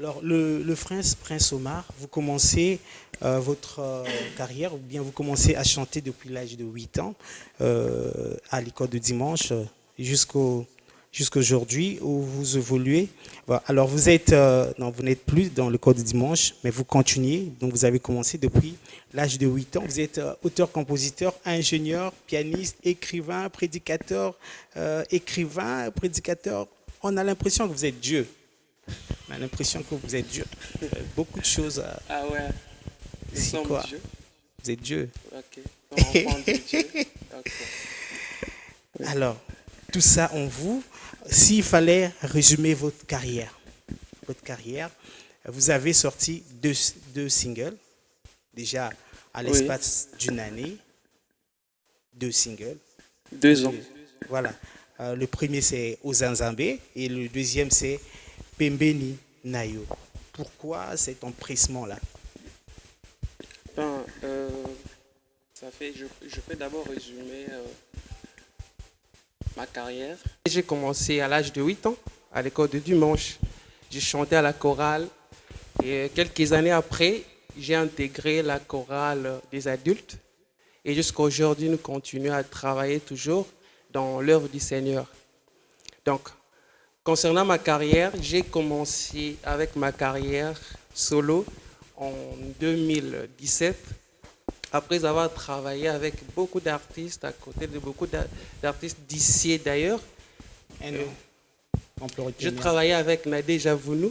Alors, le Prince Omar, vous commencez votre carrière, ou bien vous commencez à chanter depuis l'âge de 8 ans à l'école de dimanche jusqu'au jusqu'aujourd'hui où vous évoluez. Voilà. Alors, vous êtes, non, vous n'êtes plus dans le corps du dimanche, mais vous continuez. Donc, vous avez commencé depuis l'âge de 8 ans. Vous êtes auteur, compositeur, ingénieur, pianiste, écrivain, prédicateur. On a l'impression que vous êtes Dieu. On a l'impression que vous êtes Dieu. Beaucoup de choses. Ah ouais, nous C'est sommes quoi? Dieu. Vous êtes Dieu. Ok, nous sommes enfants de Dieu. D'accord. Oui. Alors, tout ça en vous. S'il fallait résumer votre carrière, vous avez sorti deux singles, déjà à Oui, l'espace d'une année, deux singles. 2 ans. Voilà. Le premier c'est Ozanzambé et le deuxième c'est Pembeni Nayo. Pourquoi cet empressement-là? Ben, je peux d'abord résumer ma carrière. J'ai commencé à l'âge de 8 ans à l'école de dimanche. J'ai chanté à la chorale et quelques années après, j'ai intégré la chorale des adultes. Et jusqu'à aujourd'hui, nous continuons à travailler toujours dans l'œuvre du Seigneur. Donc, concernant ma carrière, j'ai commencé avec ma carrière solo en 2017, après avoir travaillé avec beaucoup d'artistes, à côté de beaucoup d'artistes d'ici et d'ailleurs. Un Euh, nom, on peut Je retenir. travaillais avec Nadé Javounou.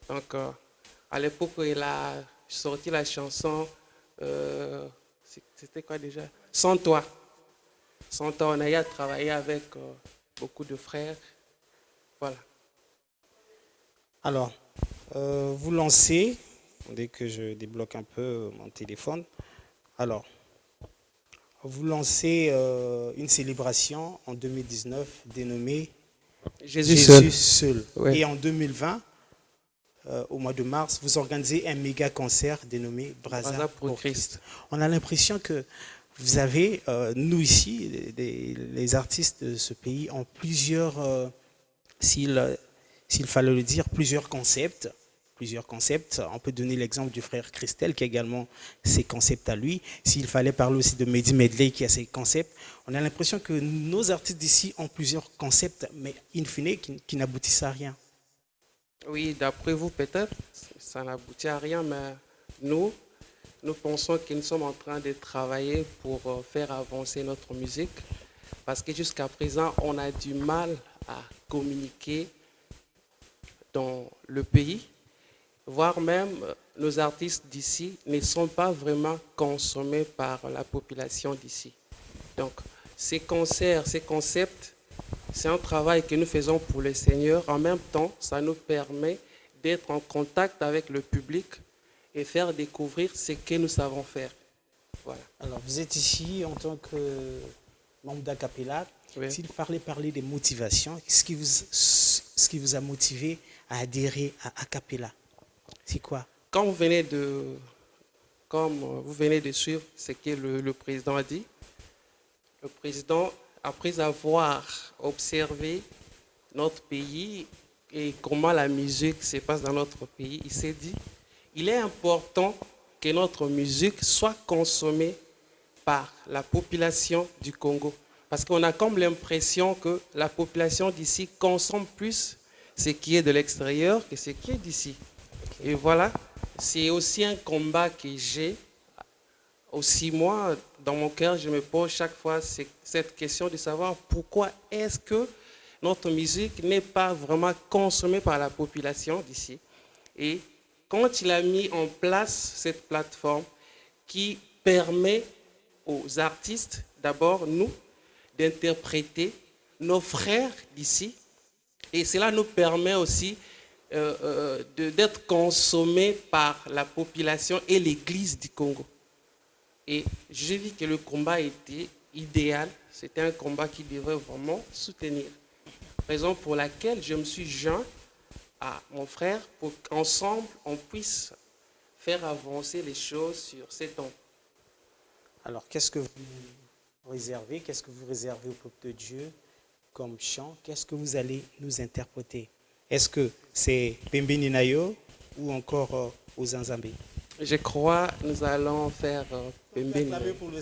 Donc, à l'époque où il a sorti la chanson, euh, c'était quoi déjà? Sans toi. Sans toi, on a eu à travailler avec beaucoup de frères. Voilà. Alors, vous lancez, dès que je débloque un peu mon téléphone, alors, vous lancez une célébration en 2019 dénommée Jésus seul. Jésus seul. Ouais. Et en 2020, au mois de mars, vous organisez un méga concert dénommé Braza Braza pour pour Christ. Christ. On a l'impression que vous avez, nous ici, les artistes de ce pays, ont plusieurs, s'il s'il fallait le dire, plusieurs concepts. Plusieurs concepts. On peut donner l'exemple du frère Christel qui a également ses concepts à lui. S'il fallait parler aussi de Mehdi Medley qui a ses concepts, on a l'impression que nos artistes d'ici ont plusieurs concepts, mais in fine, qui n'aboutissent à rien. Oui, d'après vous, peut-être, ça n'aboutit à rien, mais nous, nous pensons que nous sommes en train de travailler pour faire avancer notre musique, parce que jusqu'à présent, on a du mal à communiquer dans le pays, voire même nos artistes d'ici ne sont pas vraiment consommés par la population d'ici. Donc, ces concerts, ces concepts, c'est un travail que nous faisons pour le Seigneur. En même temps, ça nous permet d'être en contact avec le public et faire découvrir ce que nous savons faire. Voilà. Alors, vous êtes ici en tant que membre d'Acapella. Oui. S'il fallait parler des motivations, ce qui vous a motivé à adhérer à Acapella, c'est quoi? Quand vous venez de, Comme vous venez de suivre ce que le président a dit, le président, après avoir observé notre pays et comment la musique se passe dans notre pays, il s'est dit, il est important que notre musique soit consommée par la population du Congo. Parce qu'on a comme l'impression que la population d'ici consomme plus ce qui est de l'extérieur que ce qui est d'ici. Et voilà, c'est aussi un combat que j'ai. Aussi, moi, dans mon cœur, je me pose chaque fois cette question de savoir pourquoi est-ce que notre musique n'est pas vraiment consommée par la population d'ici. Et quand il a mis en place cette plateforme qui permet aux artistes, d'abord nous, d'interpréter nos frères d'ici, et cela nous permet aussi d'être consommés par la population et l'Église du Congo. Et j'ai dit que le combat était idéal, c'était un combat qui devrait vraiment soutenir. Raison pour laquelle je me suis joint à mon frère pour qu'ensemble on puisse faire avancer les choses sur ces temps. Alors, qu'est-ce que vous réservez au peuple de Dieu comme chant? Qu'est-ce que vous allez nous interpréter? Est-ce que c'est Pembeni Nayo ou encore aux Zanzambé? Je crois que nous allons faire Pembeni.